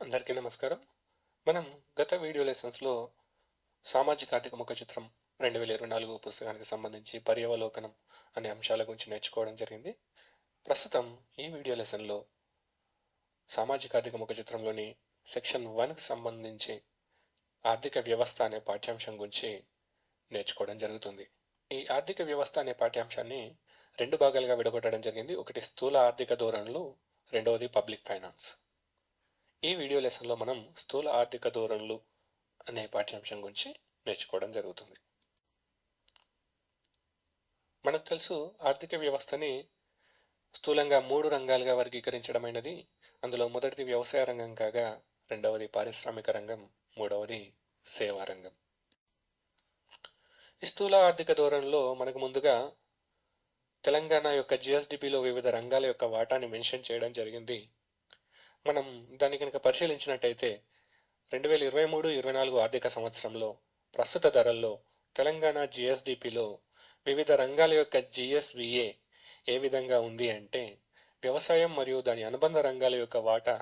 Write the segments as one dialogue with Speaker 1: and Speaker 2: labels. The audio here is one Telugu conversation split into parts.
Speaker 1: అందరికీ నమస్కారం. మనం గత వీడియో లెసన్స్లో సామాజిక ఆర్థిక ముఖ చిత్రం 2024 పుస్తకానికి సంబంధించి పర్యవలోకనం అనే అంశాల గురించి నేర్చుకోవడం జరిగింది. ప్రస్తుతం ఈ వీడియో లెసన్లో సామాజిక ఆర్థిక ముఖ చిత్రంలోని సెక్షన్ 1కి సంబంధించి ఆర్థిక వ్యవస్థ అనే పాఠ్యాంశం గురించి నేర్చుకోవడం జరుగుతుంది. ఈ ఆర్థిక వ్యవస్థ అనే పాఠ్యాంశాన్ని రెండు భాగాలుగా విడగొట్టడం జరిగింది. ఒకటి స్థూల ఆర్థిక ధోరణులు, రెండవది పబ్లిక్ ఫైనాన్స్. ఈ వీడియో లెసన్లో మనం స్థూల ఆర్థిక ధోరణులు అనే పాఠ్యాంశం గురించి నేర్చుకోవడం జరుగుతుంది. మనకు తెలుసు, ఆర్థిక వ్యవస్థని స్థూలంగా 3 రంగాలుగా వర్గీకరించడమైనది. అందులో మొదటిది వ్యవసాయ రంగం కాగా, రెండవది పారిశ్రామిక రంగం, మూడవది సేవా రంగం. ఈ స్థూల ఆర్థిక ధోరణిలో మనకు ముందుగా తెలంగాణ యొక్క జిఎస్డిపిలో వివిధ రంగాల యొక్క వాటాని మెన్షన్ చేయడం జరిగింది. మనం దాన్ని కనుక పరిశీలించినట్టయితే 2023-24 ఆర్థిక సంవత్సరంలో ప్రస్తుత ధరల్లో తెలంగాణ జిఎస్డిపిలో వివిధ రంగాల యొక్క జిఎస్విఏ ఏ విధంగా ఉంది అంటే, వ్యవసాయం మరియు దాని అనుబంధ రంగాల యొక్క వాటా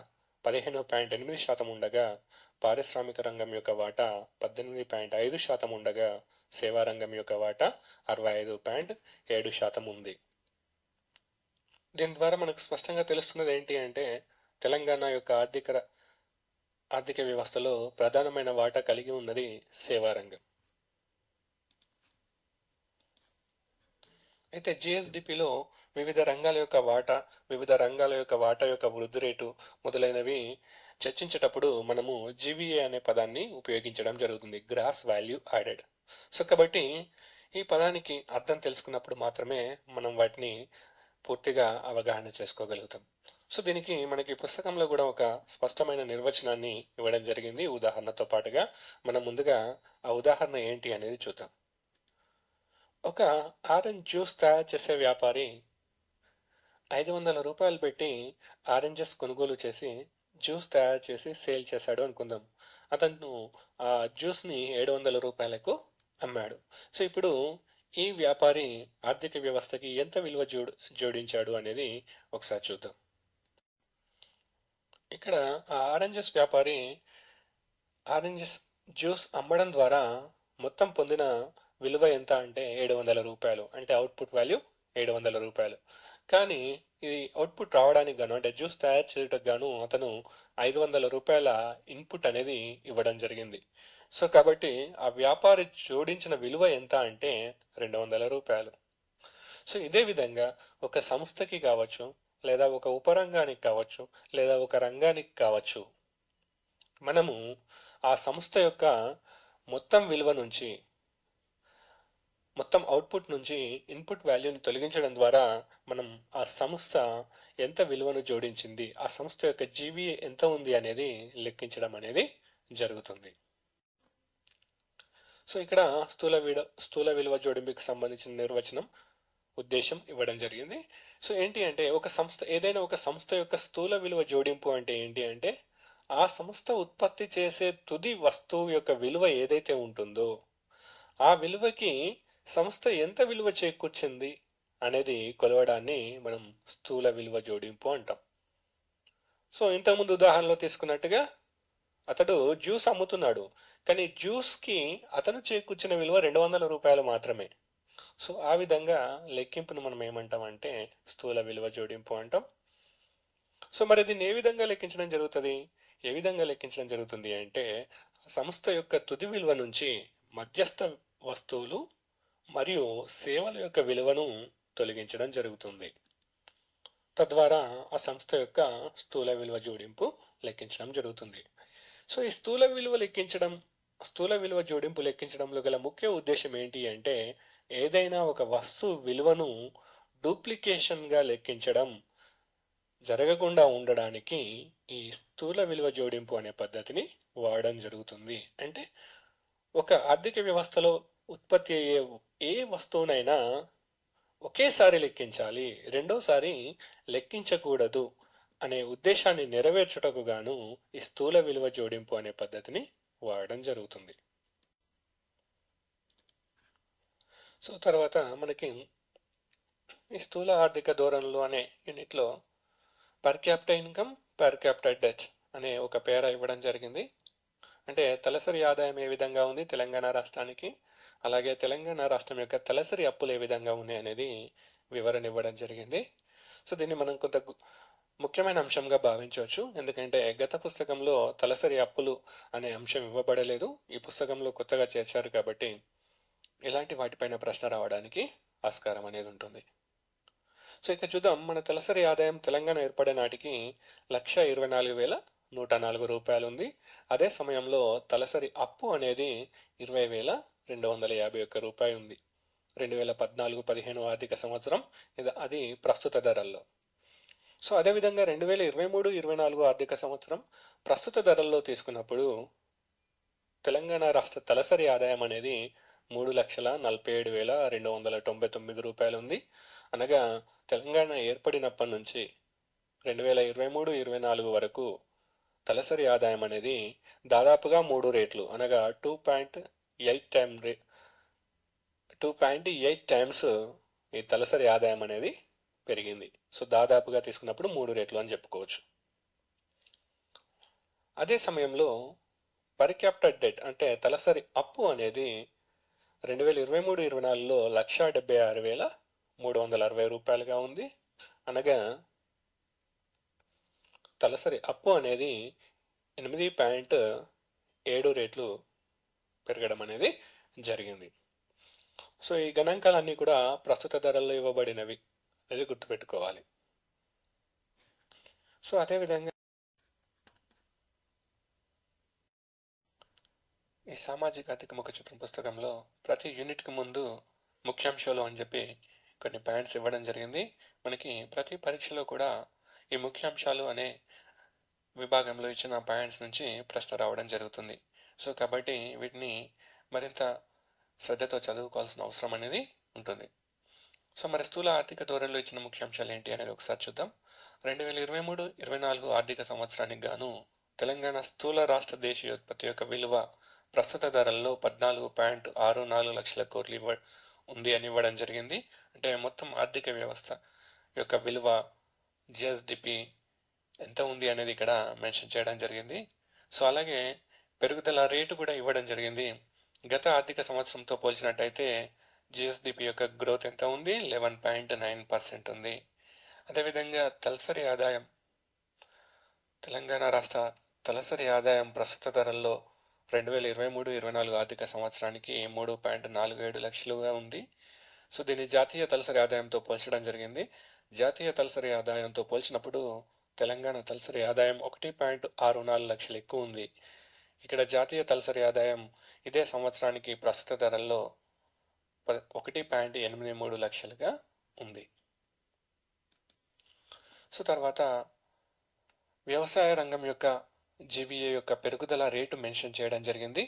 Speaker 1: 15.8% ఉండగా, పారిశ్రామిక రంగం యొక్క వాటా 18.5% ఉండగా, సేవా రంగం యొక్క వాటా 65.7% ఉంది. దీని ద్వారా మనకు స్పష్టంగా తెలుస్తున్నది ఏంటి అంటే, తెలంగాణ యొక్క ఆర్థిక వ్యవస్థలో ప్రధానమైన వాటా కలిగి ఉన్నది సేవా రంగం. అయితే జిఎస్డిపిలో వివిధ రంగాల యొక్క వాటా యొక్క వృద్ధి రేటు మొదలైనవి చర్చించేటప్పుడు మనము జీవీఏ అనే పదాన్ని ఉపయోగించడం జరుగుతుంది, గ్రాస్ వాల్యూ యాడెడ్. సో కాబట్టి ఈ పదానికి అర్థం తెలుసుకున్నప్పుడు మాత్రమే మనం వాటిని పూర్తిగా అవగాహన చేసుకోగలుగుతాం. సో దీనికి మనకి పుస్తకంలో కూడా ఒక స్పష్టమైన నిర్వచనాన్ని ఇవ్వడం జరిగింది ఉదాహరణతో పాటుగా. మనం ముందుగా ఆ ఉదాహరణ ఏంటి అనేది చూద్దాం. ఒక ఆరెంజ్ జ్యూస్ తయారు చేసే వ్యాపారి 500 రూపాయలు పెట్టి ఆరెంజెస్ కొనుగోలు చేసి జ్యూస్ తయారు చేసి సేల్ చేశాడు అనుకుందాం. అతను ఆ జ్యూస్ని 700 రూపాయలకు అమ్మాడు. సో ఇప్పుడు ఈ వ్యాపారి ఆర్థిక వ్యవస్థకి ఎంత విలువ జోడించాడు అనేది ఒకసారి చూద్దాం. ఇక్కడ ఆ ఆరెంజెస్ వ్యాపారి ఆరెంజెస్ జ్యూస్ అమ్మడం ద్వారా మొత్తం పొందిన విలువ ఎంత అంటే 700 రూపాయలు, అంటే అవుట్పుట్ వాల్యూ 700 రూపాయలు. కానీ ఇది అవుట్పుట్ రావడానికి గాను, అంటే జ్యూస్ తయారు చేయడానికి గాను అతను 500 రూపాయల ఇన్పుట్ అనేది ఇవ్వడం జరిగింది. సో కాబట్టి ఆ వ్యాపారి జోడించిన విలువ ఎంత అంటే 200 రూపాయలు. సో ఇదే విధంగా ఒక సంస్థకి కావచ్చు, లేదా ఒక ఉపరంగానికి కావచ్చు, లేదా ఒక రంగానికి కావచ్చు, మనము ఆ సంస్థ యొక్క మొత్తం విలువ నుంచి, మొత్తం అవుట్పుట్ నుంచి ఇన్పుట్ వాల్యూని తొలగించడం ద్వారా మనం ఆ సంస్థ ఎంత విలువను జోడించింది, ఆ సంస్థ యొక్క జీవీఏ ఎంత ఉంది అనేది లెక్కించడం అనేది జరుగుతుంది. సో ఇక్కడ స్థూల విలువ జోడింపుకి సంబంధించిన నిర్వచనం, ఉద్దేశం ఇవ్వడం జరిగింది. సో ఏంటి అంటే, ఏదైనా ఒక సంస్థ యొక్క స్థూల విలువ జోడింపు అంటే ఏంటి అంటే, ఆ సంస్థ ఉత్పత్తి చేసే తుది వస్తువు యొక్క విలువ ఏదైతే ఉంటుందో ఆ విలువకి సంస్థ ఎంత విలువ చేకూర్చింది అనేది కొలవడాన్ని మనం స్థూల విలువ జోడింపు అంటాం. సో ఇంతకుముందు ఉదాహరణలో తీసుకున్నట్టుగా అతడు జ్యూస్ అమ్ముతున్నాడు, కానీ జ్యూస్కి అతను చేకూర్చిన విలువ 200 రూపాయలు మాత్రమే. సో ఆ విధంగా లెక్కింపును మనం ఏమంటామంటే స్థూల విలువ జోడింపు అంటాం. సో మరి దీన్ని ఏ విధంగా లెక్కించడం జరుగుతుంది అంటే, సంస్థ యొక్క తుది విలువ నుంచి మధ్యస్థ వస్తువులు మరియు సేవల యొక్క విలువను తొలగించడం జరుగుతుంది. తద్వారా ఆ సంస్థ యొక్క స్థూల విలువ జోడింపు లెక్కించడం జరుగుతుంది. సో ఈ స్థూల విలువ జోడింపు లెక్కించడంలో గల ముఖ్య ఉద్దేశం ఏంటి అంటే, ఏదైనా ఒక వస్తువు విలువను డూప్లికేషన్గా లెక్కించడం జరగకుండా ఉండడానికి ఈ స్థూల విలువ జోడింపు అనే పద్ధతిని వాడడం జరుగుతుంది. అంటే ఒక ఆర్థిక వ్యవస్థలో ఉత్పత్తి అయ్యే ఏ వస్తువునైనా ఒకేసారి లెక్కించాలి, రెండోసారి లెక్కించకూడదు అనే ఉద్దేశాన్ని నెరవేర్చుటకు గాను ఈ స్థూల విలువ జోడింపు అనే పద్ధతిని వాడడం జరుగుతుంది. సో తర్వాత మనకి ఈ స్థూల ఆర్థిక ధోరణులు అనే యూనిట్లో per capital income, per capital debt అనే ఒక పేర ఇవ్వడం జరిగింది. అంటే తలసరి ఆదాయం ఏ విధంగా ఉంది తెలంగాణ రాష్ట్రానికి, అలాగే తెలంగాణ రాష్ట్రం యొక్క తలసరి అప్పులు ఏ విధంగా ఉన్నాయి అనేది వివరణ ఇవ్వడం జరిగింది. సో దీన్ని మనం కొంత ముఖ్యమైన అంశంగా భావించవచ్చు. ఎందుకంటే గత పుస్తకంలో తలసరి అప్పులు అనే అంశం ఇవ్వబడలేదు. ఈ పుస్తకంలో కొత్తగా చేర్చారు కాబట్టి ఇలాంటి వాటిపైన ప్రశ్న రావడానికి ఆస్కారం అనేది ఉంటుంది. సో ఇక చూద్దాం, మన తలసరి ఆదాయం తెలంగాణ ఏర్పడే నాటికి 1,24,104 రూపాయలు ఉంది. అదే సమయంలో తలసరి అప్పు అనేది 20,251 రూపాయలు ఉంది. 2014-15 ఆర్థిక సంవత్సరం అది ప్రస్తుత ధరల్లో. సో అదేవిధంగా 2023-24 ఆర్థిక సంవత్సరం ప్రస్తుత ధరల్లో తీసుకున్నప్పుడు తెలంగాణ రాష్ట్ర తలసరి ఆదాయం అనేది 3,47,299 రూపాయలు ఉంది. అనగా తెలంగాణ ఏర్పడినప్పటి నుంచి 2023-24 వరకు తలసరి ఆదాయం అనేది దాదాపుగా 3 రేట్లు, అనగా 2.8 టైమ్స్ ఈ తలసరి ఆదాయం అనేది పెరిగింది. సో దాదాపుగా తీసుకున్నప్పుడు 3 రేట్లు అని చెప్పుకోవచ్చు. అదే సమయంలో పర్ క్యాపిటల్ డెట్ అంటే తలసరి అప్పు అనేది 2023-24లో 1,76,360 రూపాయలుగా ఉంది. అనగా తలసరి అప్పు అనేది 8.7 రేట్లు పెరగడం అనేది జరిగింది. సో ఈ గణాంకాలన్నీ కూడా ప్రస్తుత ధరల్లో ఇవ్వబడినవి అనేది గుర్తుపెట్టుకోవాలి. సో అదేవిధంగా ఈ సామాజిక ఆర్థిక ముఖ చిత్రం పుస్తకంలో ప్రతి యూనిట్కి ముందు ముఖ్యాంశాలు అని చెప్పి కొన్ని పాయింట్స్ ఇవ్వడం జరిగింది. మనకి ప్రతి పరీక్షలో కూడా ఈ ముఖ్యాంశాలు అనే విభాగంలో ఇచ్చిన పాయింట్స్ నుంచి ప్రశ్న రావడం జరుగుతుంది. సో కాబట్టి వీటిని మరింత శ్రద్ధతో చదువుకోవాల్సిన అవసరం అనేది ఉంటుంది. సో మరి స్థూల ఆర్థిక ధోరణిలో ఇచ్చిన ముఖ్యాంశాలు ఏంటి అనేది ఒకసారి చూద్దాం. 2023-24 ఆర్థిక సంవత్సరానికి గాను తెలంగాణ స్థూల రాష్ట్ర దేశీయోత్పత్తి యొక్క విలువ ప్రస్తుత ధరల్లో 14.64 లక్షల కోట్లు ఉంది అని ఇవ్వడం జరిగింది. అంటే మొత్తం ఆర్థిక వ్యవస్థ యొక్క విలువ జిఎస్డిపి ఎంత ఉంది అనేది ఇక్కడ మెన్షన్ చేయడం జరిగింది. సో అలాగే పెరుగుదల రేటు కూడా ఇవ్వడం జరిగింది. గత ఆర్థిక సంవత్సరంతో పోల్చినట్టయితే జిఎస్డిపి యొక్క గ్రోత్ ఎంత ఉంది, 11.9% ఉంది. అదేవిధంగా తలసరి ఆదాయం, తెలంగాణ రాష్ట్ర తలసరి ఆదాయం ప్రస్తుత ధరల్లో 2023-24 ఆర్థిక సంవత్సరానికి 3.47 లక్షలుగా ఉంది. సో దీన్ని జాతీయ తలసరి ఆదాయంతో పోల్చడం జరిగింది. జాతీయ తలసరి ఆదాయంతో పోల్చినప్పుడు తెలంగాణ తలసరి ఆదాయం 1.64 లక్షలు ఎక్కువ ఉంది. ఇక్కడ జాతీయ తలసరి ఆదాయం ఇదే సంవత్సరానికి ప్రస్తుత ధరల్లో 1.83 లక్షలుగా ఉంది. సో తర్వాత వ్యవసాయ రంగం యొక్క జీవీఏ యొక్క పెరుగుదల రేటు మెన్షన్ చేయడం జరిగింది.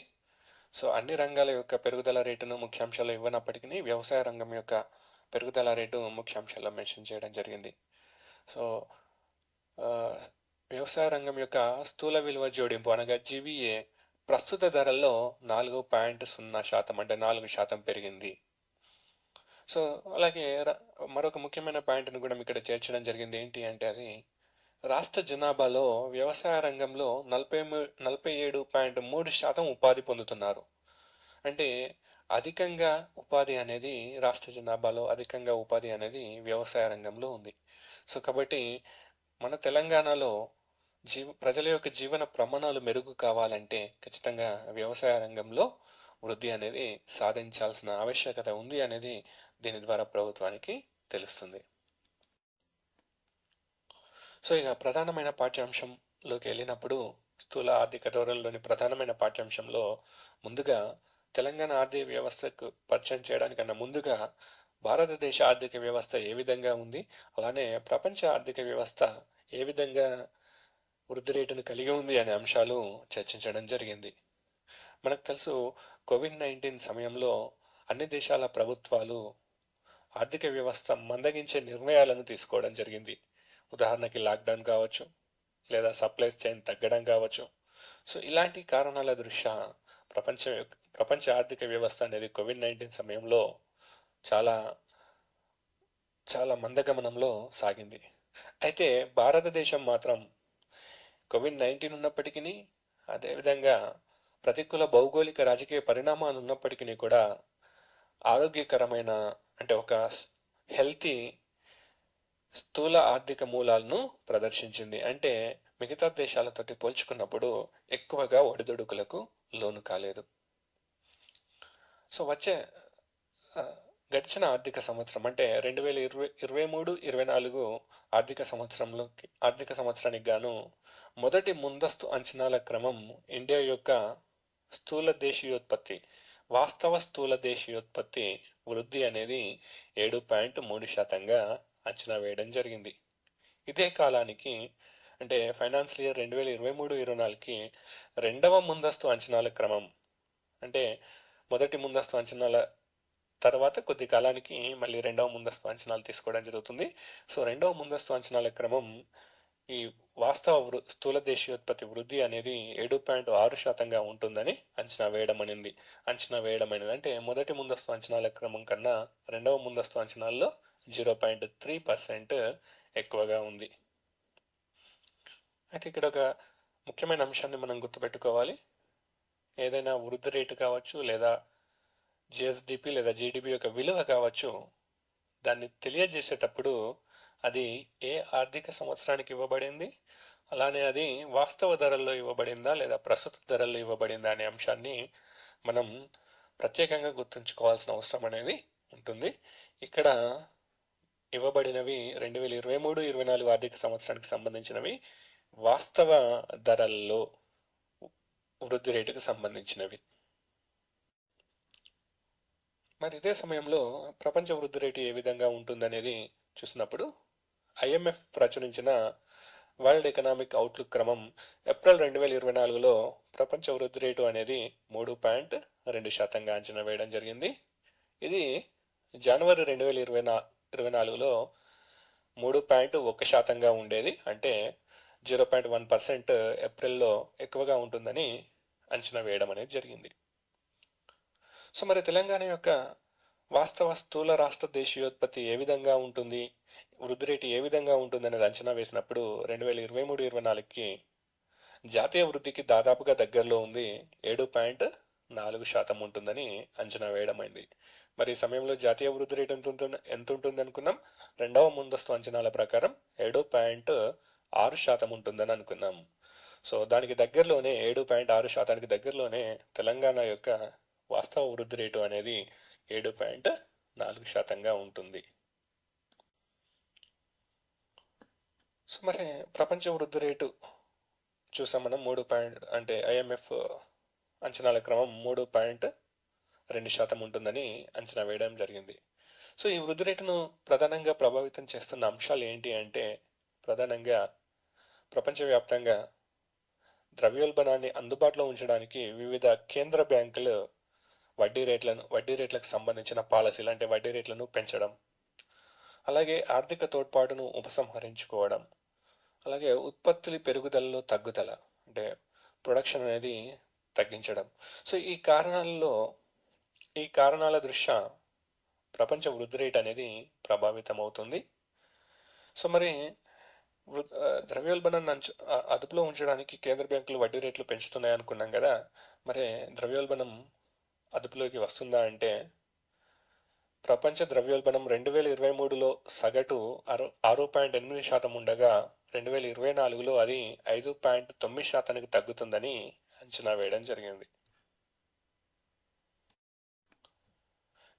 Speaker 1: సో అన్ని రంగాల యొక్క పెరుగుదల రేటును ముఖ్యాంశాలు ఇవ్వనప్పటికీ వ్యవసాయ రంగం యొక్క పెరుగుదల రేటు ముఖ్యాంశాల్లో మెన్షన్ చేయడం జరిగింది. సో వ్యవసాయ రంగం యొక్క స్థూల విలువ జోడింపు అనగా జీవీఏ ప్రస్తుత ధరల్లో 4.0% అంటే 4% పెరిగింది. సో అలాగే మరొక ముఖ్యమైన పాయింట్ను కూడా ఇక్కడ చేర్చడం జరిగింది. ఏంటి అంటే అది రాష్ట్ర జనాభాలో వ్యవసాయ రంగంలో 47.3% ఉపాధి పొందుతున్నారు. అంటే అధికంగా ఉపాధి అనేది రాష్ట్ర జనాభాలో అధికంగా ఉపాధి అనేది వ్యవసాయ రంగంలో ఉంది. సో కాబట్టి మన తెలంగాణలో ప్రజల యొక్క జీవన ప్రమాణాలు మెరుగు కావాలంటే ఖచ్చితంగా వ్యవసాయ రంగంలో వృద్ధి అనేది సాధించాల్సిన ఆవశ్యకత ఉంది అనేది దీని ద్వారా ప్రభుత్వానికి తెలుస్తుంది. సో ఇక ప్రధానమైన పాఠ్యాంశంలోకి వెళ్ళినప్పుడు స్థూల ఆర్థిక ధోరణిలోని ప్రధానమైన పాఠ్యాంశంలో ముందుగా తెలంగాణ ఆర్థిక వ్యవస్థకు పరిచయం చేయడానికన్నా ముందుగా భారతదేశ ఆర్థిక వ్యవస్థ ఏ విధంగా ఉంది, అలానే ప్రపంచ ఆర్థిక వ్యవస్థ ఏ విధంగా వృద్ధి రేటును కలిగి ఉంది అనే అంశాలు చర్చించడం జరిగింది. మనకు తెలుసు, కోవిడ్-19 సమయంలో అన్ని దేశాల ప్రభుత్వాలు ఆర్థిక వ్యవస్థ మందగించే నిర్ణయాలను తీసుకోవడం జరిగింది. ఉదాహరణకి లాక్డౌన్ కావచ్చు, లేదా సప్లై చైన్ తగ్గడం కావచ్చు. సో ఇలాంటి కారణాల దృష్ట్యా ప్రపంచ ఆర్థిక వ్యవస్థ అనేది కోవిడ్-19 సమయంలో చాలా మందగమనంలో సాగింది. అయితే భారతదేశం మాత్రం కోవిడ్-19 ఉన్నప్పటికీ, అదేవిధంగా ప్రతికూల భౌగోళిక రాజకీయ పరిణామాలు ఉన్నప్పటికీ కూడా ఆరోగ్యకరమైన అంటే ఒక హెల్తీ స్థూల ఆర్థిక మూలాలను ప్రదర్శించింది. అంటే మిగతా దేశాలతోటి పోల్చుకున్నప్పుడు ఎక్కువగా ఒడిదుడుకులకు లోను కాలేదు. సో ఆ, గడిచిన ఆర్థిక సంవత్సరం అంటే 2023-24 ఆర్థిక సంవత్సరానికి గాను మొదటి ముందస్తు అంచనాల క్రమం ఇండియా యొక్క స్థూల దేశీయోత్పత్తి వాస్తవ స్థూల దేశీయోత్పత్తి వృద్ధి అనేది 7.3%గా అంచనా వేయడం జరిగింది. ఇదే కాలానికి అంటే ఫైనాన్షియల్ ఇయర్ 2023-24కి రెండవ ముందస్తు అంచనాల క్రమం అంటే మొదటి ముందస్తు అంచనాల తర్వాత కొద్ది కాలానికి మళ్ళీ రెండవ ముందస్తు అంచనాలు తీసుకోవడం జరుగుతుంది. సో రెండవ ముందస్తు అంచనాల క్రమం ఈ వాస్తవ స్థూల దేశీయోత్పత్తి వృద్ధి అనేది 7.6%గా ఉంటుందని అంచనా వేయడమైనది. అంటే మొదటి ముందస్తు అంచనాల క్రమం కన్నా రెండవ ముందస్తు అంచనాల్లో 0.3% ఎక్కువగా ఉంది. అయితే ఇక్కడ ఒక ముఖ్యమైన అంశాన్ని మనం గుర్తుపెట్టుకోవాలి. ఏదైనా వృద్ధి రేటు కావచ్చు లేదా జిఎస్డిపి లేదా జీడిపి యొక్క విలువ కావచ్చు, దాన్ని తెలియజేసేటప్పుడు అది ఏ ఆర్థిక సంవత్సరానికి ఇవ్వబడింది, అలానే అది వాస్తవ ధరల్లో ఇవ్వబడిందా లేదా ప్రస్తుత ధరల్లో ఇవ్వబడిందా అనే అంశాన్ని మనం ప్రత్యేకంగా గుర్తుంచుకోవాల్సిన అవసరం అనేది ఉంటుంది. ఇక్కడ ఇవ్వబడినవి 2023-24 ఆర్థిక సంవత్సరానికి సంబంధించినవి వాస్తవ ధరల్లో వృద్ధి రేటుకు సంబంధించినవి. మరి ఇదే సమయంలో ప్రపంచ వృద్ధి రేటు ఏ విధంగా ఉంటుందనేది చూసినప్పుడు ఐఎంఎఫ్ ప్రచురించిన వరల్డ్ ఎకనామిక్ అవుట్లుక్ క్రమం ఏప్రిల్ 2024లో ప్రపంచ వృద్ధి రేటు అనేది 3.2%గా అంచనా వేయడం జరిగింది. ఇది జనవరి 2024లో 3.1%గా ఉండేది. అంటే 0.1% ఏప్రిల్లో ఎక్కువగా ఉంటుందని అంచనా వేయడం అనేది జరిగింది. సో మరి తెలంగాణ యొక్క వాస్తవ స్థూల రాష్ట్ర దేశీయోత్పత్తి ఏ విధంగా ఉంటుంది, వృద్ధి రేటు ఏ విధంగా ఉంటుంది అనేది అంచనా వేసినప్పుడు 2023-24కి జాతీయ వృద్ధికి దాదాపుగా దగ్గరలో ఉంది, 7.4% ఉంటుందని అంచనా వేయడమైంది. మరి ఈ సమయంలో జాతీయ వృద్ధి రేటు ఎంత ఉంటుంది అనుకున్నాం? రెండవ ముందస్తు అంచనాల ప్రకారం 7.6% ఉంటుందని అనుకున్నాం. సో దానికి దగ్గరలోనే 7.6%కి దగ్గరలోనే తెలంగాణ యొక్క వాస్తవ వృద్ధి రేటు అనేది 7.4%గా ఉంటుంది. సో మరి ప్రపంచ వృద్ధి రేటు చూసాం మనం అంటే ఐఎంఎఫ్ అంచనాల క్రమం 3.2% ఉంటుందని అంచనా వేయడం జరిగింది. సో ఈ వృద్ధి రేటును ప్రధానంగా ప్రభావితం చేస్తున్న అంశాలు ఏంటి అంటే ప్రధానంగా ప్రపంచవ్యాప్తంగా ద్రవ్యోల్బణాన్ని అందుబాటులో ఉంచడానికి వివిధ కేంద్ర బ్యాంకులు వడ్డీ రేట్లకు సంబంధించిన పాలసీలు అంటే వడ్డీ రేట్లను పెంచడం, అలాగే ఆర్థిక తోడ్పాటును ఉపసంహరించుకోవడం, అలాగే ఉత్పత్తుల పెరుగుదలలో తగ్గుదల అంటే ప్రొడక్షన్ అనేది తగ్గించడం. సో ఈ కారణాల దృష్ట్యా ప్రపంచ వృద్ధి రేట్ అనేది ప్రభావితం అవుతుంది. సో మరి ద్రవ్యోల్బణాన్ని అదుపులో ఉంచడానికి కేంద్ర బ్యాంకులు వడ్డీ రేట్లు పెంచుతున్నాయి అనుకున్నాం కదా. మరి ద్రవ్యోల్బణం అదుపులోకి వస్తుందా అంటే ప్రపంచ ద్రవ్యోల్బణం 2023లో సగటు 6.8% ఉండగా 2024లో అది 5.9%కి తగ్గుతుందని అంచనా వేయడం జరిగింది.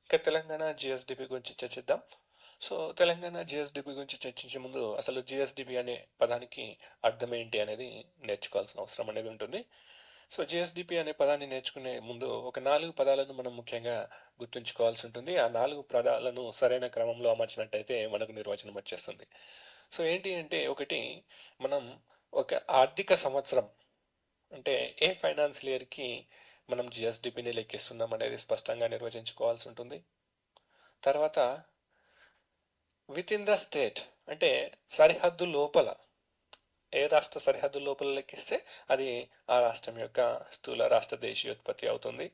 Speaker 1: ఇక తెలంగాణ జిఎస్డిపి గురించి చర్చిద్దాం. సో తెలంగాణ జిఎస్డిపి గురించి చర్చించే ముందు అసలు జిఎస్డిపి అనే పదానికి అర్థం ఏంటి అనేది నేర్చుకోవాల్సిన అవసరం అనేది ఉంటుంది. సో జిఎస్డిపి అనే పదాన్ని నేర్చుకునే ముందు ఒక 4 పదాలను మనం ముఖ్యంగా గుర్తుంచుకోవాల్సి ఉంటుంది. ఆ 4 పదాలను సరైన క్రమంలో అమర్చినట్టయితే మనకు నిర్వచనం వచ్చేస్తుంది. సో ఏంటి అంటే ఒకటి, మనం ఒక ఆర్థిక సంవత్సరం అంటే ఏ ఫైనాన్షియల్ ఇయర్కి మనం జిఎస్డిపిని లెక్కిస్తున్నాం అనేది స్పష్టంగా నిర్వచించుకోవాల్సి ఉంటుంది. తర్వాత విత్ ఇన్ ద స్టేట్ అంటే సరిహద్దు లోపల, ఏ రాష్ట్ర సరిహద్దు లోపల లెక్కిస్తే అది ఆ రాష్ట్రం యొక్క స్థూల రాష్ట్ర దేశీయోత్పత్తి అవుతుంది.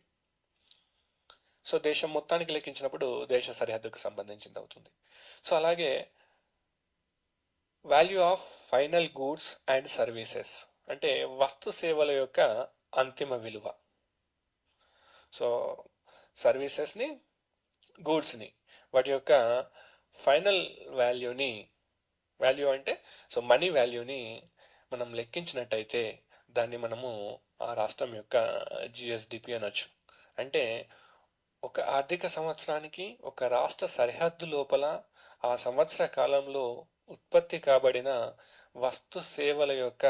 Speaker 1: సో దేశం మొత్తానికి లెక్కించినప్పుడు దేశ సరిహద్దుకు సంబంధించింది అవుతుంది. సో అలాగే value of final goods and services అంటే వస్తు సేవల యొక్క అంతిమ విలువ. సో సర్వీసెస్ని, గూడ్స్ని, వాటి యొక్క ఫైనల్ వాల్యూ అంటే సో మనీ వాల్యూని మనం లెక్కించినట్టయితే దాన్ని మనము ఆ రాష్ట్రం యొక్క జిఎస్డిపి అనొచ్చు. అంటే ఒక ఆర్థిక సంవత్సరానికి ఒక రాష్ట్ర సరిహద్దు లోపల ఆ సంవత్సర కాలంలో ఉత్పత్తి కాబడిన వస్తు సేవల యొక్క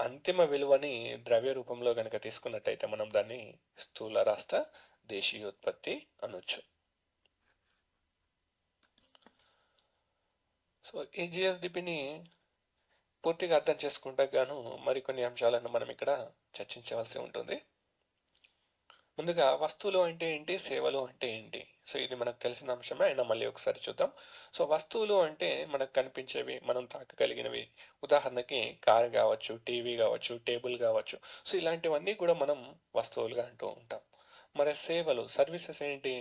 Speaker 1: అంతిమ విలువని ద్రవ్య రూపంలో గనక తీసుకున్నట్టయితే మనం దాన్ని స్థూల రాష్ట్ర దేశీయోత్పత్తి అనొచ్చు. సో ఈ జిఎస్డిపిని పూర్తిగా అర్థం చేసుకుంటే గాను మరికొన్ని అంశాలను మనం ఇక్కడ చర్చించవలసి ఉంటుంది. ముందుగా వస్తువులు అంటే ఏంటి, సేవలు అంటే ఏంటి? సో ఇది మనకు తెలిసిన అంశమే, అయినా మళ్ళీ ఒకసారి చూద్దాం. సో వస్తువులు అంటే మనకు కనిపించేవి, మనం తాకగలిగినవి. ఉదాహరణకి కార్ కావచ్చు, టీవీ కావచ్చు, టేబుల్ కావచ్చు. సో ఇలాంటివన్నీ కూడా మనం వస్తువులుగా అంటూ ఉంటాం. మరి సేవలు, సర్వీసెస్ ఏంటి?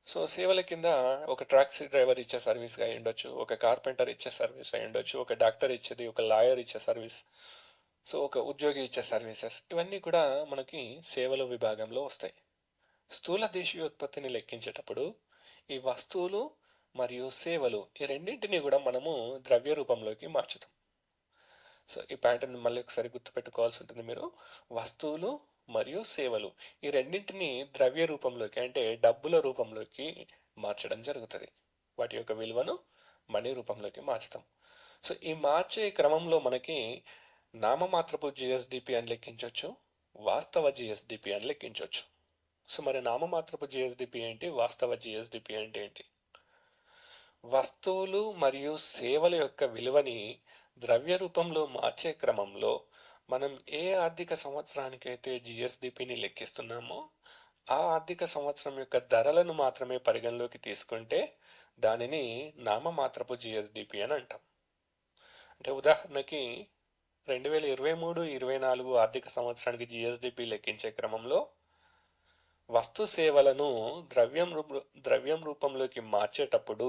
Speaker 1: సో సేవల కింద ఒక టాక్సీ డ్రైవర్ ఇచ్చే సర్వీస్ అయి ఉండొచ్చు, ఒక కార్పెంటర్ ఇచ్చే సర్వీస్ అయి ఉండొచ్చు, ఒక డాక్టర్ ఇచ్చేది, ఒక లాయర్ ఇచ్చే సర్వీస్, సో ఒక ఉద్యోగి ఇచ్చే సర్వీసెస్, ఇవన్నీ కూడా మనకి సేవల విభాగంలో వస్తాయి. స్థూల దేశీయోత్పత్తిని లెక్కించేటప్పుడు ఈ వస్తువులు మరియు సేవలు ఈ రెండింటినీ కూడా మనము ద్రవ్య రూపంలోకి మార్చుతాం. సో ఈ ప్యాటర్న్ మళ్ళీ ఒకసారి గుర్తుపెట్టుకోవాల్సి ఉంటుంది మీరు. వస్తువులు మరియు సేవలు ఈ రెండింటిని ద్రవ్య రూపంలోకి అంటే డబ్బుల రూపంలోకి మార్చడం జరుగుతుంది. వాటి యొక్క విలువను మనీ రూపంలోకి మార్చడం. సో ఈ మార్చే క్రమంలో మనకి నామమాత్రపు జిఎస్డిపి అని లెక్కించవచ్చు, వాస్తవ జిఎస్డిపి అని లెక్కించవచ్చు. సో మరి నామమాత్రపు జిఎస్డిపి ఏంటి, వాస్తవ జిఎస్డిపి అంటే ఏంటి? వస్తువులు మరియు సేవల యొక్క విలువని ద్రవ్య రూపంలో మార్చే క్రమంలో మనం ఏ ఆర్థిక సంవత్సరానికైతే జిఎస్డిపిని లెక్కిస్తున్నామో ఆ ఆర్థిక సంవత్సరం యొక్క ధరలను మాత్రమే పరిగణలోకి తీసుకుంటే దానిని నామమాత్రపు జిఎస్డిపి అని అంటాం. అంటే ఉదాహరణకి 2023-24 ఆర్థిక సంవత్సరానికి జిఎస్డిపి లెక్కించే క్రమంలో వస్తు సేవలను ద్రవ్యం రూపంలోకి మార్చేటప్పుడు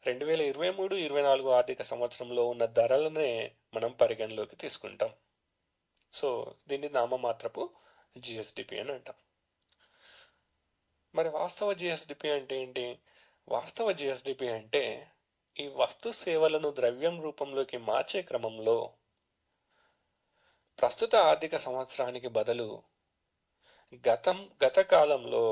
Speaker 1: 2023-24 ఆర్థిక సంవత్సరంలో ఉన్న ధరలనే మనం పరిగణలోకి తీసుకుంటాం. సో దీన్ని నామమాత్రపు జిఎస్డిపి అని అంటాం. మరి వాస్తవ జిఎస్డిపి అంటే ఏంటి? వాస్తవ జిఎస్డిపి అంటే ఈ వస్తు సేవలను ద్రవ్యం రూపంలోకి మార్చే క్రమంలో ప్రస్తుత ఆర్థిక సంవత్సరానికి బదులు గత కాలంలో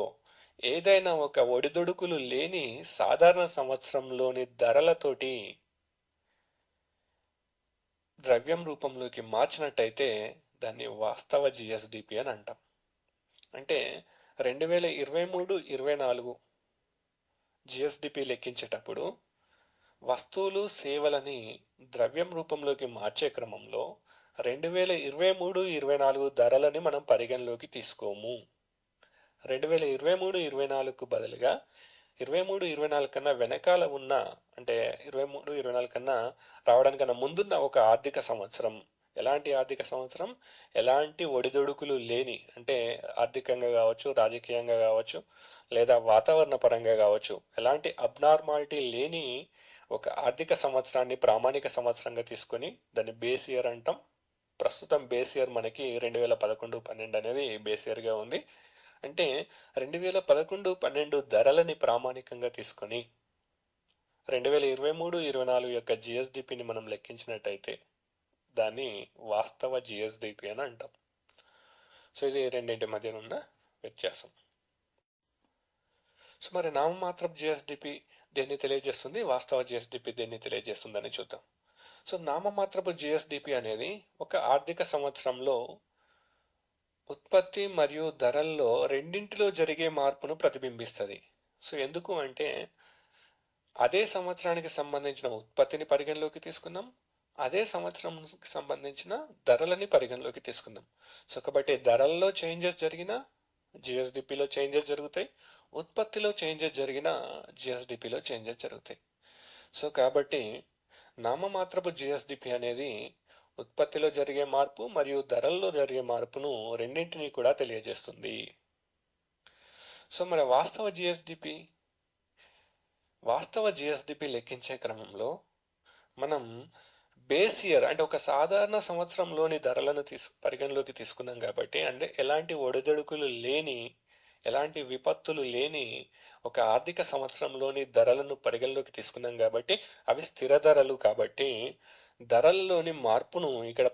Speaker 1: ఏదైనా ఒక ఒడిదుడుకులు లేని సాధారణ సంవత్సరంలోని ధరలతోటి ద్రవ్యం రూపంలోకి మార్చినట్టయితే దాన్ని వాస్తవ జిఎస్డిపి అని అంటాం. అంటే 2023-24 జిఎస్డిపి లెక్కించేటప్పుడు వస్తువులు సేవలని ద్రవ్యం రూపంలోకి మార్చే క్రమంలో 2023-24 ధరలని మనం పరిగణలోకి తీసుకోము. 2023-24కు బదులుగా 23-24 కన్నా వెనకాల ఉన్న, అంటే 23-24 కన్నా రావడానికన్నా ముందున్న ఒక ఆర్థిక సంవత్సరం, ఎలాంటి ఆర్థిక సంవత్సరం, ఎలాంటి ఒడిదొడుకులు లేని, అంటే ఆర్థికంగా కావచ్చు, రాజకీయంగా కావచ్చు, లేదా వాతావరణ పరంగా కావచ్చు, ఎలాంటి అబ్నార్మాలిటీ లేని ఒక ఆర్థిక సంవత్సరాన్ని ప్రామాణిక సంవత్సరంగా తీసుకొని దాన్ని బేస్ ఇయర్ అంటాం. ప్రస్తుతం బేస్ ఇయర్ మనకి 2011-12 అనేది బేస్ ఇయర్గా ఉంది. అంటే 2011-12 ధరలని ప్రామాణికంగా తీసుకొని 2023-24 యొక్క జిఎస్డిపిని మనం లెక్కించినట్టయితే దాన్ని వాస్తవ జిఎస్డిపి అని అంటాం. సో ఇది రెండింటి మధ్యన ఉన్న వ్యత్యాసం. సో మరి నామమాత్రపు జిఎస్డిపి దేన్ని తెలియజేస్తుంది, వాస్తవ జిఎస్డిపి దేన్ని తెలియజేస్తుందని చూద్దాం. సో నామమాత్రపు జిఎస్డిపి అనేది ఒక ఆర్థిక సంవత్సరంలో ఉత్పత్తి మరియు ధరల్లో రెండింటిలో జరిగే మార్పును ప్రతిబింబిస్తుంది. సో ఎందుకు అంటే అదే సంవత్సరానికి సంబంధించిన ఉత్పత్తిని పరిగణలోకి తీసుకుందాం, అదే సంవత్సరంకి సంబంధించిన ధరలని పరిగణలోకి తీసుకుందాం. సో కాబట్టి ధరల్లో చేంజెస్ జరిగిన జిఎస్డిపిలో చేంజెస్ జరుగుతాయి, ఉత్పత్తిలో చేంజెస్ జరిగిన జిఎస్డిపిలో చేంజెస్ జరుగుతాయి. సో కాబట్టి నామమాత్రపు జిఎస్డిపి అనేది ఉత్పత్తిలో జరిగే మార్పు మరియు ధరల్లో జరిగే మార్పును రెండింటినీ కూడా తెలియజేస్తుంది. సో మరి వాస్తవ జిఎస్డిపి లెక్కించే క్రమంలో మనం బేస్ ఇయర్ అంటే ఒక సాధారణ సంవత్సరంలోని ధరలను పరిగణలోకి తీసుకున్నాం కాబట్టి, అంటే ఎలాంటి ఒడిదుడుకులు లేని, ఎలాంటి విపత్తులు లేని ఒక ఆర్థిక సంవత్సరంలోని ధరలను పరిగణలోకి తీసుకున్నాం కాబట్టి అవి స్థిర ధరలు కాబట్టి ధరల్లోని మార్పును ఇక్కడ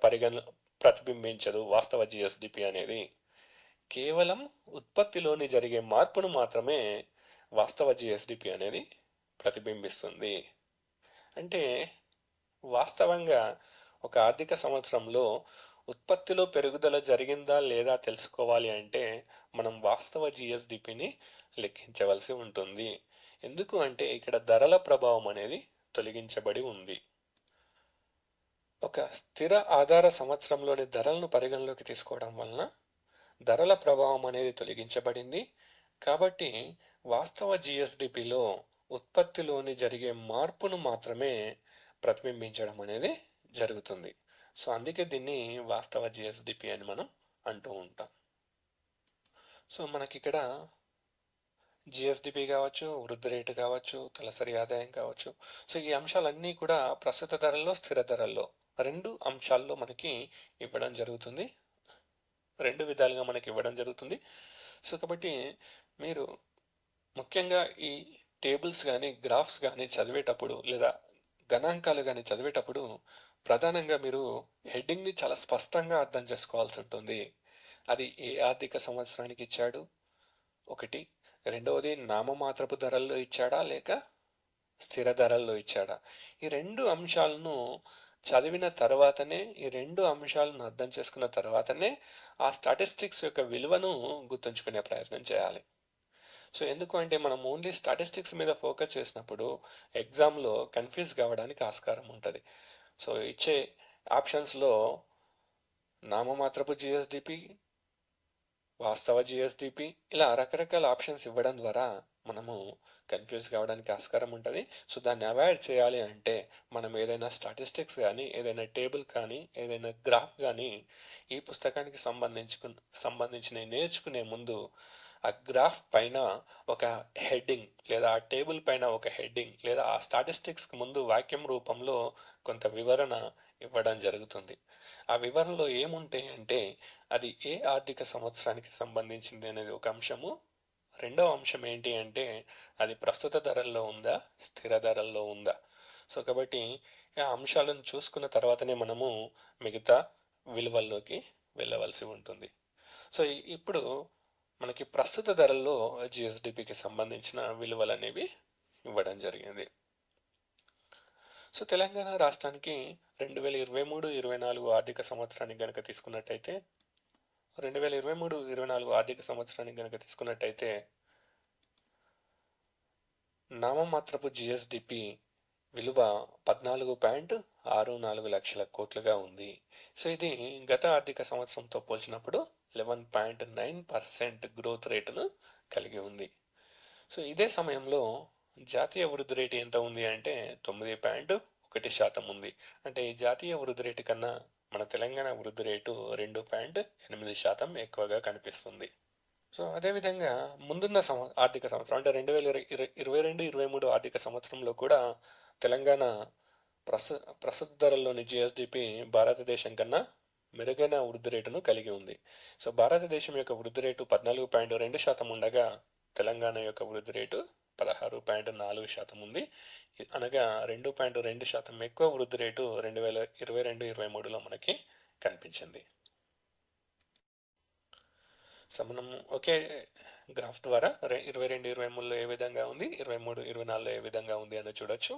Speaker 1: ప్రతిబింబించదు వాస్తవ జిఎస్డిపి అనేది. కేవలం ఉత్పత్తిలోని జరిగే మార్పును మాత్రమే వాస్తవ జిఎస్డిపి అనేది ప్రతిబింబిస్తుంది. అంటే వాస్తవంగా ఒక ఆర్థిక సంవత్సరంలో ఉత్పత్తిలో పెరుగుదల జరిగిందా లేదా తెలుసుకోవాలి అంటే మనం వాస్తవ జిఎస్డిపిని లెక్కించవలసి ఉంటుంది. ఎందుకు అంటే ఇక్కడ ధరల ప్రభావం అనేది తొలగించబడి ఉంది. ఒక స్థిర ఆధార సంవత్సరంలోని ధరలను పరిగణలోకి తీసుకోవడం వలన ధరల ప్రభావం అనేది తొలగించబడింది. కాబట్టి వాస్తవ జిఎస్డిపిలో ఉత్పత్తిలోని జరిగే మార్పును మాత్రమే ప్రతిబింబించడం అనేది జరుగుతుంది. సో అందుకే దీన్ని వాస్తవ జిఎస్డిపి అని మనం అంటూ ఉంటాం. సో మనకి ఇక్కడ జిఎస్డిపి కావచ్చు, వృద్ధి రేటు కావచ్చు, తలసరి ఆదాయం కావచ్చు, సో ఈ అంశాలన్నీ కూడా ప్రస్తుత ధరల్లో, స్థిర ధరల్లో రెండు అంశాల్లో మనకి ఇవ్వడం జరుగుతుంది. రెండు విధాలుగా మనకి ఇవ్వడం జరుగుతుంది. సో కాబట్టి మీరు ముఖ్యంగా ఈ టేబుల్స్ కానీ గ్రాఫ్స్ కానీ చదివేటప్పుడు లేదా గణాంకాలు కానీ చదివేటప్పుడు ప్రధానంగా మీరు హెడ్డింగ్ని చాలా స్పష్టంగా అర్థం చేసుకోవాల్సి ఉంటుంది. అది ఏ ఆర్థిక సంవత్సరానికి ఇచ్చాడు ఒకటి, రెండవది నామమాత్రపు ధరల్లో ఇచ్చాడా లేక స్థిర ధరల్లో ఇచ్చాడా. ఈ రెండు అంశాలను చదివిన తర్వాతనే, ఈ రెండు అంశాలను అర్థం చేసుకున్న తర్వాతనే ఆ స్టాటిస్టిక్స్ యొక్క విలువను గుర్తుంచుకునే ప్రయత్నం చేయాలి. సో ఎందుకు అంటే మనం ఓన్లీ స్టాటిస్టిక్స్ మీద ఫోకస్ చేసినప్పుడు ఎగ్జామ్లో కన్ఫ్యూజ్ కావడానికి ఆస్కారం ఉంటుంది. సో ఇచ్చే ఆప్షన్స్లో నామమాత్రపు జిఎస్డిపి, వాస్తవ జిఎస్డిపి ఇలా రకరకాల ఆప్షన్స్ ఇవ్వడం ద్వారా మనము కన్ఫ్యూజ్ కావడానికి ఆస్కారం ఉంటుంది. సో దాన్ని అవాయిడ్ చేయాలి అంటే మనం ఏదైనా స్టాటిస్టిక్స్ కానీ, ఏదైనా టేబుల్ కానీ, ఏదైనా గ్రాఫ్ కానీ ఈ పుస్తకానికి సంబంధించిన నేర్చుకునే ముందు ఆ గ్రాఫ్ పైన ఒక హెడ్డింగ్ లేదా ఆ టేబుల్ పైన ఒక హెడ్డింగ్ లేదా ఆ స్టాటిస్టిక్స్కి ముందు వాక్యం రూపంలో కొంత వివరణ ఇవ్వడం జరుగుతుంది. ఆ వివరణలో ఏముంటాయి అంటే అది ఏ ఆర్థిక సంవత్సరానికి సంబంధించింది అనేది ఒక అంశము. రెండవ అంశం ఏంటి అంటే అది ప్రస్తుత ధరల్లో ఉందా, స్థిర ధరల్లో ఉందా. సో కాబట్టి ఆ అంశాలను చూసుకున్న తర్వాతనే మనము మిగతా విలువల్లోకి వెళ్ళవలసి ఉంటుంది. సో ఇప్పుడు మనకి ప్రస్తుత ధరల్లో జిఎస్డిపికి సంబంధించిన విలువలు అనేవి ఇవ్వడం జరిగింది. సో తెలంగాణ రాష్ట్రానికి 2023-24 ఆర్థిక సంవత్సరానికి కనుక తీసుకున్నట్టయితే 2023-24 ఆర్థిక సంవత్సరానికి కనుక తీసుకున్నట్టయితే నామమాత్రపు జిఎస్డిపి విలువ 14.64 లక్షల కోట్లుగా ఉంది. సో ఇది గత ఆర్థిక సంవత్సరంతో పోల్చినప్పుడు 11.9% గ్రోత్ రేటును కలిగి ఉంది. సో ఇదే సమయంలో జాతీయ వృద్ధి రేటు ఎంత ఉంది అంటే 9.1% ఉంది. అంటే జాతీయ వృద్ధి రేటు కన్నా మన తెలంగాణ వృద్ధి రేటు 2.8% ఎక్కువగా కనిపిస్తుంది. సో అదేవిధంగా ముందున్న ఆర్థిక సంవత్సరం అంటే 2022-23 ఆర్థిక సంవత్సరంలో కూడా తెలంగాణ ప్రస్తుత ధరల్లోని జిఎస్డిపి భారతదేశం కన్నా మెరుగైన వృద్ధి రేటును కలిగి ఉంది. సో భారతదేశం యొక్క వృద్ధి రేటు 14.2% ఉండగా తెలంగాణ యొక్క వృద్ధి రేటు 16.4% ఉంది. అనగా 2.2% ఎక్కువ వృద్ధి రేటు 2022-23లో మనకి కనిపించింది. సో మనం ఒకే గ్రాఫ్ ద్వారా 22-23లో ఏ విధంగా ఉంది, 23-24లో ఏ విధంగా ఉంది అని చూడొచ్చు.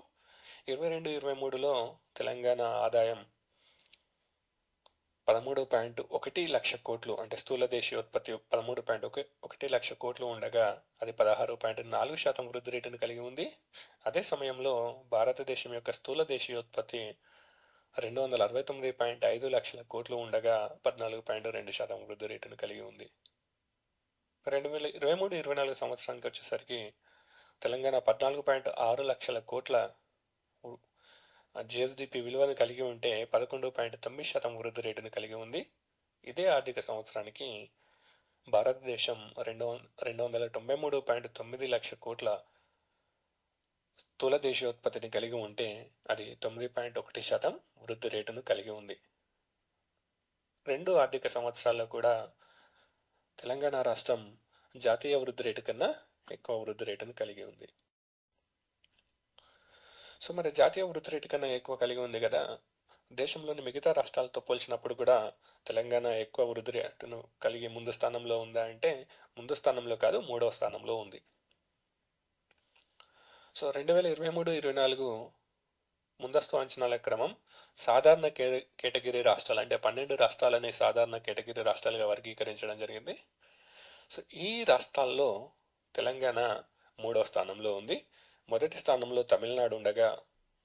Speaker 1: 22-23లో తెలంగాణ ఆదాయం 13.1 లక్ష కోట్లు అంటే స్థూల దేశీయోత్పత్తి 13.1 లక్ష కోట్లు ఉండగా అది 16.4% వృద్ధి రేటును కలిగి ఉంది. అదే సమయంలో భారతదేశం యొక్క స్థూల దేశీయోత్పత్తి 269.5 లక్షల కోట్లు ఉండగా 14.2% వృద్ధి రేటును కలిగి ఉంది. 2023-24 సంవత్సరానికి వచ్చేసరికి తెలంగాణ 14.6 లక్షల కోట్ల జిఎస్డిపి విలువను కలిగి ఉంటే 11.9% వృద్ధి రేటును కలిగి ఉంది. ఇదే ఆర్థిక సంవత్సరానికి భారతదేశం 293.9 లక్ష కోట్ల స్థూల దేశీయోత్పత్తిని కలిగి ఉంటే అది 9.1% వృద్ధి రేటును కలిగి ఉంది. 2 ఆర్థిక సంవత్సరాల్లో కూడా తెలంగాణ రాష్ట్రం జాతీయ వృద్ధి రేటు కన్నా ఎక్కువ వృద్ధి రేటును కలిగి ఉంది. సో మరి జాతీయ వృద్ధి రేటు కన్నా ఎక్కువ కలిగి ఉంది కదా, దేశంలోని మిగతా రాష్ట్రాలతో పోల్చినప్పుడు కూడా తెలంగాణ ఎక్కువ వృద్ధి రేటును కలిగి ముందు స్థానంలో ఉందా అంటే ముందు స్థానంలో కాదు, 3వ స్థానంలో ఉంది. సో 2023-24 ముందస్తు అంచనాల క్రమం సాధారణ కేటగిరీ రాష్ట్రాలు అంటే 12 రాష్ట్రాలని సాధారణ కేటగిరీ రాష్ట్రాలుగా వర్గీకరించడం జరిగింది. సో ఈ రాష్ట్రాల్లో తెలంగాణ 3వ స్థానంలో ఉంది. మొదటి స్థానంలో తమిళనాడు ఉండగా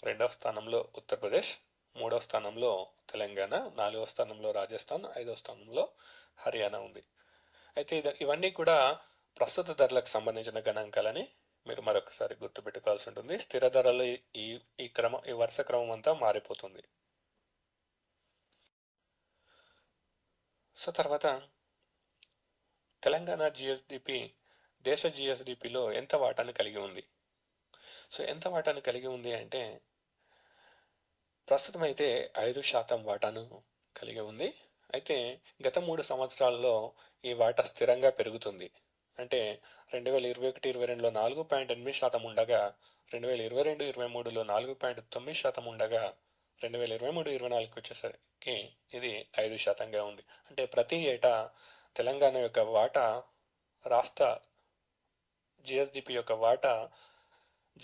Speaker 1: 2వ స్థానంలో ఉత్తరప్రదేశ్, 3వ స్థానంలో తెలంగాణ, 4వ స్థానంలో రాజస్థాన్, 5వ స్థానంలో హర్యానా ఉంది. అయితే ఇవన్నీ కూడా ప్రస్తుత ధరలకు సంబంధించిన గణాంకాలని మీరు మరొకసారి గుర్తుపెట్టుకోవాల్సి ఉంటుంది. స్థిర ధరలు ఈ వరుస క్రమం అంతా మారిపోతుంది. సో తర్వాత తెలంగాణ జిఎస్డిపి దేశ జిఎస్డిపిలో ఎంత వాటాను కలిగి ఉంది? సో ఎంత వాటాను కలిగి ఉంది అంటే ప్రస్తుతం అయితే 5% వాటాను కలిగి ఉంది. అయితే గత 3 సంవత్సరాల్లో ఈ వాటా స్థిరంగా పెరుగుతుంది. అంటే 2021-22లో 4.8% ఉండగా 2022-23లో 4.9% ఉండగా 2023-24 వచ్చేసరికి ఇది 5%గా ఉంది. అంటే ప్రతి ఏటా తెలంగాణ యొక్క వాటా రాష్ట్ర జిఎస్డిపి యొక్క వాటా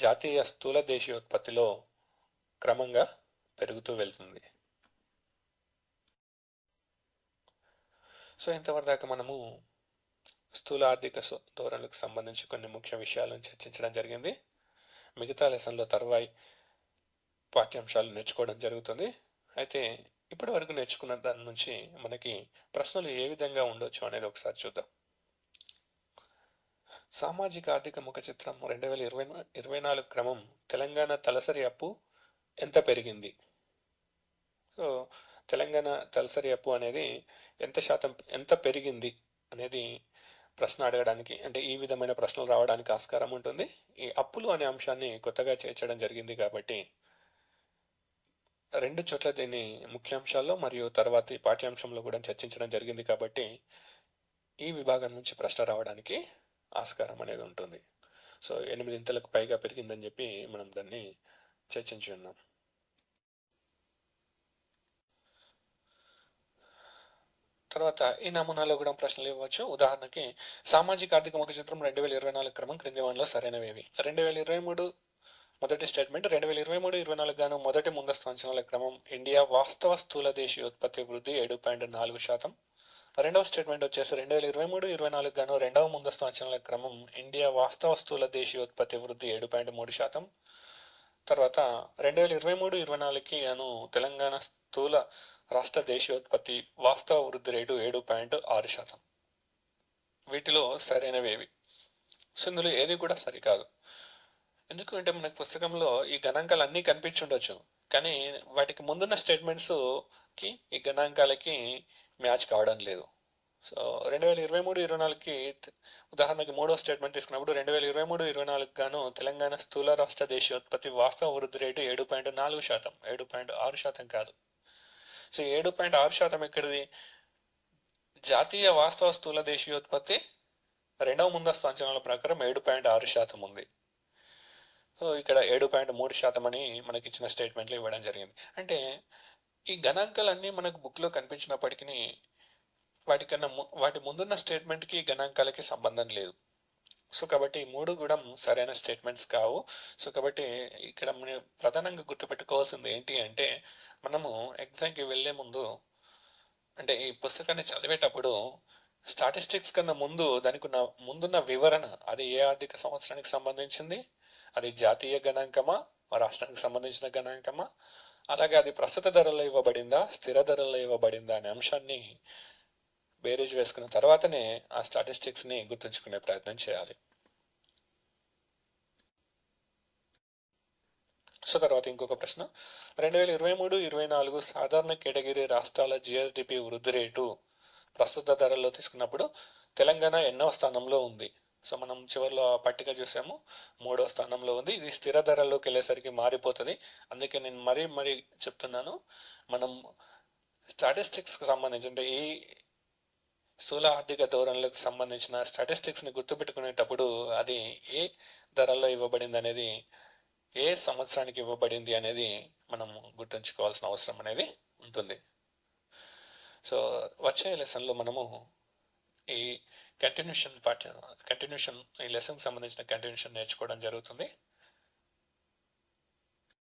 Speaker 1: జాతీయ స్థూల దేశీయోత్పత్తిలో క్రమంగా పెరుగుతూ వెళ్తుంది. సో ఇంతవరదాకా మనము స్థూల ఆర్థిక ధోరణులకు సంబంధించి కొన్ని ముఖ్య విషయాలను చర్చించడం జరిగింది. మిగతా లెసన్లో తర్వాయి పాఠ్యాంశాలు నేర్చుకోవడం జరుగుతుంది. అయితే ఇప్పటి వరకు నేర్చుకున్న దాని నుంచి మనకి ప్రశ్నలు ఏ విధంగా ఉండొచ్చు అనేది ఒకసారి చూద్దాం. సామాజిక ఆర్థిక ముఖ చిత్రం 2024 క్రమం తెలంగాణ తలసరి అప్పు ఎంత పెరిగింది? సో తెలంగాణ తలసరి అప్పు అనేది ఎంత పెరిగింది అనేది ప్రశ్న అడగడానికి, అంటే ఈ విధమైన ప్రశ్నలు రావడానికి ఆస్కారం ఉంటుంది. ఈ అప్పులు అనే అంశాన్ని కొత్తగా చేర్చడం జరిగింది కాబట్టి 2 చోట్ల దీన్ని ముఖ్యాంశాల్లో మరియు తర్వాతి పాఠ్యాంశంలో కూడా చర్చించడం జరిగింది కాబట్టి ఈ విభాగం నుంచి ప్రశ్న రావడానికి ఆస్కారం అనేది ఉంటుంది. సో 8 ఇంతలకు పైగా పెరిగిందని చెప్పి మనం దాన్ని చర్చించి ఉన్నాం. తర్వాత ఈ నమూనాలో కూడా ప్రశ్నలు ఇవ్వచ్చు. ఉదాహరణకి సామాజిక ఆర్థిక ముఖ చిత్రం 2024 క్రమం క్రింది వాటిలో సరైనవేవి? 2023 మొదటి స్టేట్మెంట్ 2023-24 గాను మొదటి ముందస్తు అంచనాల క్రమం ఇండియా వాస్తవ స్థూల దేశీయోత్పత్తి వృద్ధి 7.4%. రెండవ స్టేట్మెంట్ వచ్చేసి 2023-24 గాను రెండవ ముందస్తు అంచనాల క్రమం ఇండియా వాస్తవ స్థూల దేశీయోత్పత్తి వృద్ధి 7.3%. తర్వాత 2023-24కి గాను తెలంగాణ స్థూల రాష్ట్ర దేశీయోత్పత్తి వాస్తవ వృద్ధి రేటు 7.6%. వీటిలో సరైనవేవి? సో ఇందులో ఏది కూడా సరికాదు. ఎందుకంటే మనకు పుస్తకంలో ఈ గణాంకాలు అన్నీ కనిపించుండొచ్చు, కానీ వాటికి ముందున్న స్టేట్మెంట్స్కి ఈ గణాంకాలకి మ్యాచ్ కావడం లేదు. సో 2023-24కి ఉదాహరణకి 3వ స్టేట్మెంట్ తీసుకున్నప్పుడు 2023-24 గాను తెలంగాణ స్థూల రాష్ట్ర దేశీయోత్పత్తి వాస్తవ వృద్ధి రేటు 7.4%, 7.6% కాదు. సో 7.6% ఎక్కడిది? జాతీయ వాస్తవ స్థూల దేశీయోత్పత్తి రెండవ ముందస్తు అంచనాల ప్రకారం 7.6% ఉంది. సో ఇక్కడ 7.3% అని మనకి ఇచ్చిన స్టేట్మెంట్లు ఇవ్వడం జరిగింది. అంటే ఈ గణాంకాలన్నీ మనకు బుక్లో కనిపించినప్పటికీ వాటి ముందున్న స్టేట్మెంట్కి గణాంకాలకి సంబంధం లేదు. సో కాబట్టి 3 కూడా సరైన స్టేట్మెంట్స్ కావు. సో కాబట్టి ఇక్కడ మనం ప్రధానంగా గుర్తుపెట్టుకోవాల్సింది ఏంటి అంటే మనము ఎగ్జామ్కి వెళ్ళే ముందు, అంటే ఈ పుస్తకాన్ని చదివేటప్పుడు స్టాటిస్టిక్స్ కన్నా ముందు దానికి ముందున్న వివరణ, అది ఏ ఆర్థిక సంవత్సరానికి సంబంధించింది, అది జాతీయ గణాంకమా, రాష్ట్రానికి సంబంధించిన గణాంకమా, అలాగే అది ప్రస్తుత ధరల్లో ఇవ్వబడిందా, స్థిర ధరల్లో ఇవ్వబడిందా అనే అంశాన్ని బేరీజ్ వేసుకున్న తర్వాతనే ఆ స్టాటిస్టిక్స్ని గుర్తుంచుకునే ప్రయత్నం చేయాలి. సో తర్వాత ఇంకొక ప్రశ్న, 2023-24 సాధారణ కేటగిరీ రాష్ట్రాల జిఎస్డిపి వృద్ధి రేటు ప్రస్తుత ధరల్లో తీసుకున్నప్పుడు తెలంగాణ ఎన్నవ స్థానంలో ఉంది? సో మనం చివరిలో ఆ పట్టిక చూసాము, 3వ స్థానంలో ఉంది. ఇది స్థిర ధరల్లోకి వెళ్ళేసరికి మారిపోతుంది. అందుకే నేను మరీ చెప్తున్నాను, మనం స్టాటిస్టిక్స్కి సంబంధించి అంటే ఈ స్థూల ఆర్థిక ధోరణులకు సంబంధించిన స్టాటిస్టిక్స్ని గుర్తుపెట్టుకునేటప్పుడు అది ఏ ధరల్లో ఇవ్వబడింది అనేది, ఏ సంవత్సరానికి ఇవ్వబడింది అనేది మనం గుర్తుంచుకోవాల్సిన అవసరం అనేది ఉంటుంది. సో వచ్చే లెసన్లో మనము ఈ కంటిన్యూషన్ ఈ లెసన్కి సంబంధించిన కంటిన్యూషన్ నేర్చుకోవడం జరుగుతుంది.